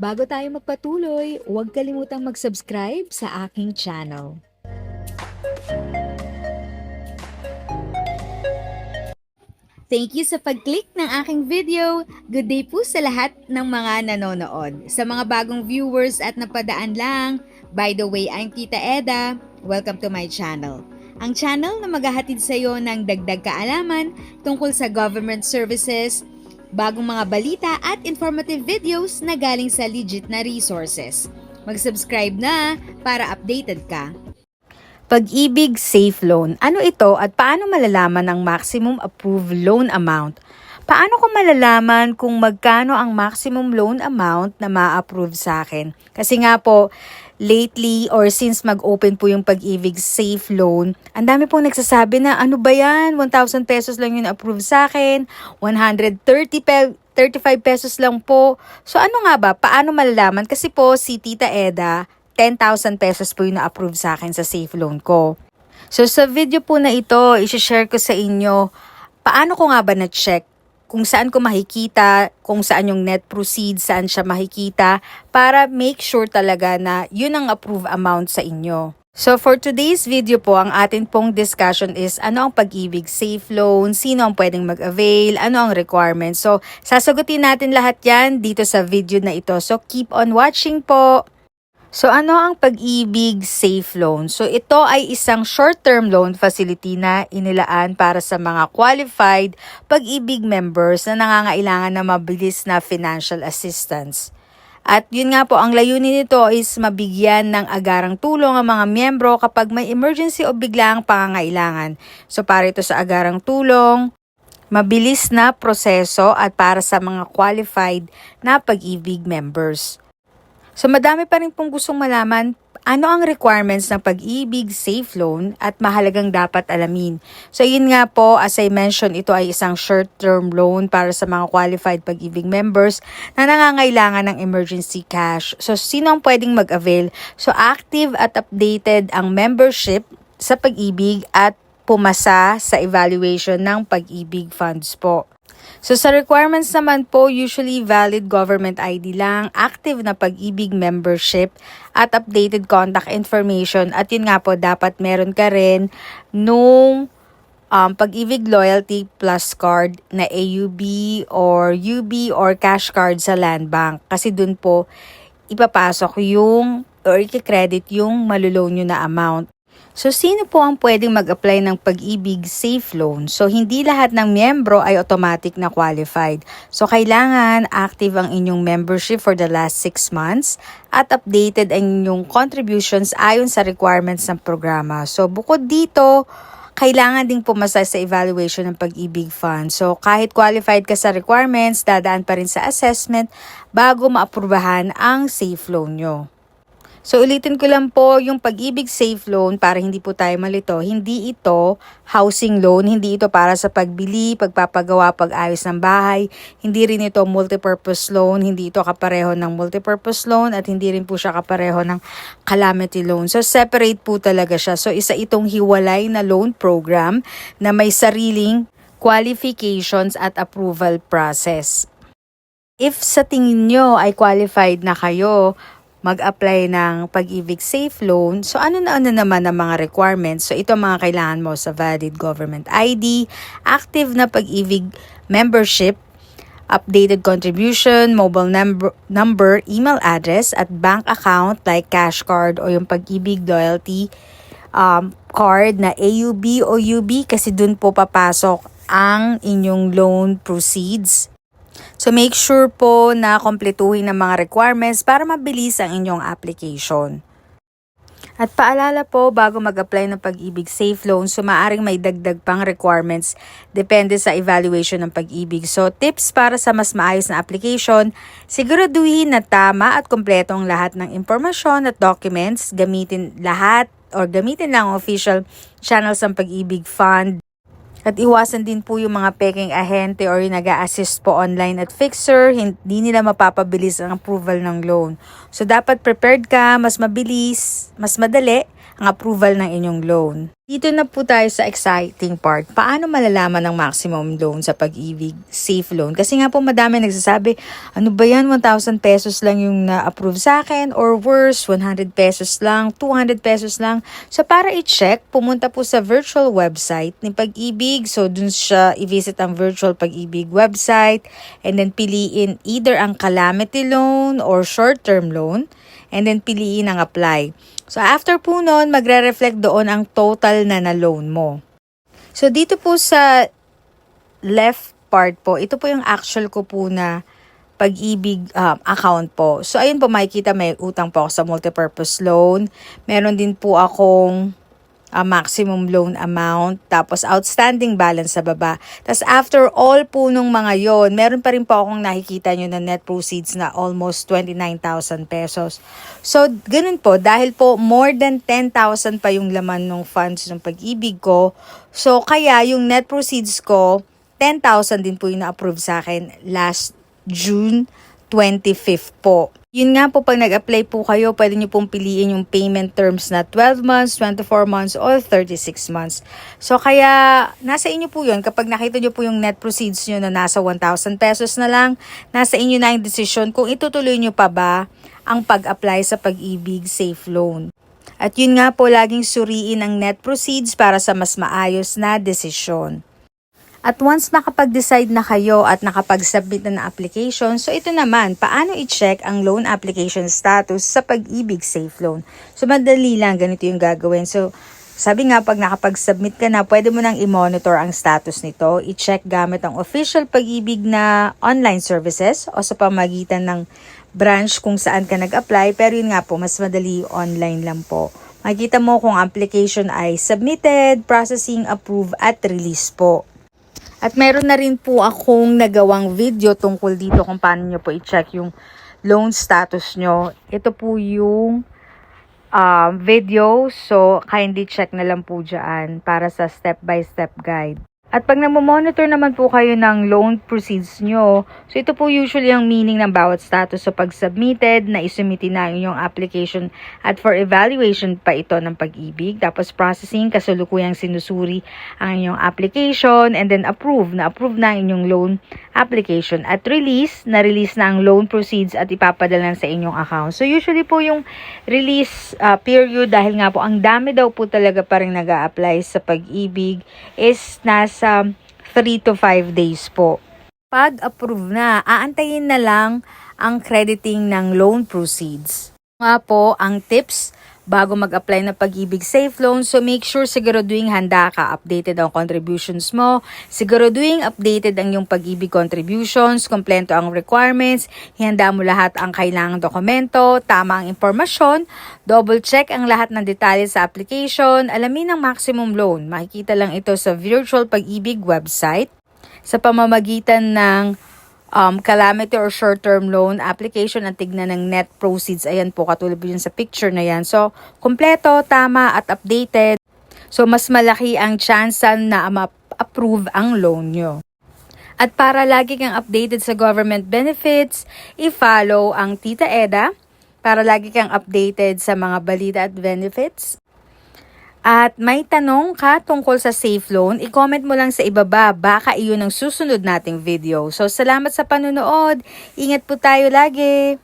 Bago tayo magpatuloy, huwag kalimutang mag-subscribe sa aking channel. Thank you sa pag-click ng aking video. Good day po sa lahat ng mga nanonood. Sa mga bagong viewers at napadaan lang, by the way, I'm Tita Eda. Welcome to my channel. Ang channel na maghahatid sa iyo ng dagdag kaalaman tungkol sa government services, bagong mga balita at informative videos na galing sa legit na resources. Mag-subscribe na para updated ka. Pag-ibig Safe Loan. Ano ito at paano malalaman ang maximum approved loan amount? Paano ko malalaman kung magkano ang maximum loan amount na ma-approve sa akin? Kasi nga po, lately or since mag-open po yung Pag-ibig Safe Loan, ang dami pong nagsasabi na ano ba yan? 1,000 pesos lang yung approve sa akin, 35 pesos lang po. So ano nga ba? Paano malalaman? Kasi po si Tita Eda, 10,000 pesos po yung na-approve sa akin sa safe loan ko. So sa video po na ito, i-share ko sa inyo paano ko nga ba na-check kung saan ko makikita, kung saan yung net proceeds, saan siya makikita, para make sure talaga na yun ang approve amount sa inyo. So for today's video po, ang atin pong discussion is ano ang Pag-ibig Safe Loan, sino ang pwedeng mag-avail, ano ang requirements. So sasagutin natin lahat yan dito sa video na ito. So keep on watching po! So ano ang Pag-ibig Safe Loan? So ito ay isang short-term loan facility na inilaan para sa mga qualified Pag-ibig members na nangangailangan ng mabilis na financial assistance. At yun nga po, ang layunin nito is mabigyan ng agarang tulong ang mga miyembro kapag may emergency o biglaang pangangailangan. So para ito sa agarang tulong, mabilis na proseso at para sa mga qualified na Pag-ibig members. So madami pa rin pong gustong malaman ano ang requirements ng Pag-ibig Safe Loan at mahalagang dapat alamin. So yun nga po, as I mentioned, ito ay isang short-term loan para sa mga qualified Pag-ibig members na nangangailangan ng emergency cash. So sino ang pwedeng mag-avail? So active at updated ang membership sa Pag-ibig at pumasa sa evaluation ng Pag-ibig funds po. So sa requirements naman po, usually valid government ID lang, active na Pag-ibig membership, at updated contact information. At yun nga po, dapat meron ka rin nung Pag-ibig Loyalty Plus card na AUB or UB or cash card sa Land Bank. Kasi dun po, ipapasok yung or i-credit yung maluloan nyo na amount. So, sino po ang pwedeng mag-apply ng Pag-ibig Safe Loan? So, hindi lahat ng miyembro ay automatic na qualified. So, kailangan active ang inyong membership for the last 6 months at updated ang inyong contributions ayon sa requirements ng programa. So, bukod dito, kailangan ding pumasa sa evaluation ng Pag-ibig Fund. So, kahit qualified ka sa requirements, dadaan pa rin sa assessment bago maaprubahan ang safe loan nyo. So ulitin ko lang po, yung Pag-ibig Safe Loan, para hindi po tayo malito, hindi ito housing loan, hindi ito para sa pagbili, pagpapagawa, pag-ayos ng bahay, hindi rin ito multipurpose loan, hindi ito kapareho ng multipurpose loan, at hindi rin po siya kapareho ng calamity loan. So separate po talaga siya. So isa itong hiwalay na loan program na may sariling qualifications at approval process. If sa tingin nyo ay qualified na kayo, mag-apply ng Pag-ibig Safe Loan. So ano naman ang mga requirements? So ito mga kailangan mo sa valid government ID, active na Pag-ibig membership, updated contribution, mobile number, email address, at bank account like cash card o yung Pag-ibig Loyalty card na AUB o UB kasi dun po papasok ang inyong loan proceeds. So make sure po na kompletuhin ang mga requirements para mabilis ang inyong application. At paalala po, bago mag-apply ng Pag-ibig Safe Loan, so maaaring may dagdag pang requirements depende sa evaluation ng Pag-ibig. So tips para sa mas maayos na application, siguraduhin na tama at kompleto ang lahat ng impormasyon at documents, gamitin lang ang official channels ng Pag-ibig Fund. At iwasan din po yung mga peking ahente or yung nag-a-assist po online at fixer, hindi nila mapapabilis ang approval ng loan. So dapat prepared ka, mas mabilis, mas madali ang approval ng inyong loan. Dito na po tayo sa exciting part. Paano malalaman ang maximum loan sa Pag-ibig Safe Loan? Kasi nga po madami nagsasabi, ano ba yan, 1,000 pesos lang yung na-approve sa akin, or worse, 100 pesos lang, 200 pesos lang. So para i-check, pumunta po sa virtual website ni Pag-ibig. So dun siya i-visit ang virtual Pag-ibig website, and then piliin either ang calamity loan or short-term loan, and then piliin ang apply. So after po nun, magre-reflect doon ang total na loan mo. So dito po sa left part po, ito po yung actual ko po na Pag-ibig account po. So ayun po, makikita may utang po ako sa multipurpose loan. Meron din po akong maximum loan amount, tapos outstanding balance sa baba. Tapos after all po nung mga yon, meron pa rin po akong nakikita nyo na net proceeds na almost 29,000 pesos. So, ganun po, dahil po more than 10,000 pa yung laman ng funds ng Pag-ibig ko, so kaya yung net proceeds ko, 10,000 din po yung na-approve sa akin last June 25 po. Yun nga po, pag nag-apply po kayo, pwede nyo pong piliin yung payment terms na 12 months, 24 months, or 36 months. So, kaya nasa inyo po yun. Kapag nakita nyo po yung net proceeds nyo na nasa 1,000 pesos na lang, nasa inyo na yung decision kung itutuloy nyo pa ba ang pag-apply sa Pag-ibig Safe Loan. At yun nga po, laging suriin ang net proceeds para sa mas maayos na desisyon. At once makapag-decide na kayo at nakapag-submit na application, so ito naman, paano i-check ang loan application status sa Pag-ibig Safe Loan? So madali lang, ganito yung gagawin. So sabi nga, pag nakapag-submit ka na, pwede mo nang i-monitor ang status nito. I-check gamit ang official Pag-ibig na online services o sa pamagitan ng branch kung saan ka nag-apply. Pero yun nga po, mas madali online lang po. Makikita mo kung application ay submitted, processing, approve, at release po. At meron na rin po akong nagawang video tungkol dito kung paano nyo po i-check yung loan status nyo. Ito po yung video, so kindly check na lang po dyan para sa step-by-step guide. At pag namo-monitor naman po kayo ng loan proceeds nyo, so ito po usually ang meaning ng bawat status. So pag submitted, na isumiti na yung application at for evaluation pa ito ng Pag-ibig. Tapos processing, kasalukuyang sinusuri ang inyong application, and then approve na ang inyong loan application. At release, na-release na ang loan proceeds at ipapadala sa inyong account. So usually po yung release period, dahil nga po ang dami daw po talaga parang nag-a-apply sa Pag-ibig, is nasa 3 to 5 days po. Pag approve na, aantayin na lang ang crediting ng loan proceeds. Nga po ang tips bago mag-apply ng Pag-ibig Safe Loan. So make sure siguraduhin handa ka, updated ang contributions mo, siguraduhin updated ang iyong Pag-ibig contributions, kompleto ang requirements, ihanda mo lahat ang kailangang dokumento, tama ang impormasyon, double check ang lahat ng detalye sa application, alamin ang maximum loan. Makikita lang ito sa virtual Pag-ibig website sa pamamagitan ng calamity or short-term loan application at tignan ng net proceeds. Ayan po, katulad po yun sa picture na yan. So, kompleto, tama at updated. So, mas malaki ang chance na ma-approve ang loan nyo. At para lagi kang updated sa government benefits, i-follow ang Tita Eda para lagi kang updated sa mga balita at benefits. At may tanong ka tungkol sa Safe Loan, i-comment mo lang sa ibaba, baka iyon ang susunod nating video. So salamat sa panonood, ingat po tayo lagi!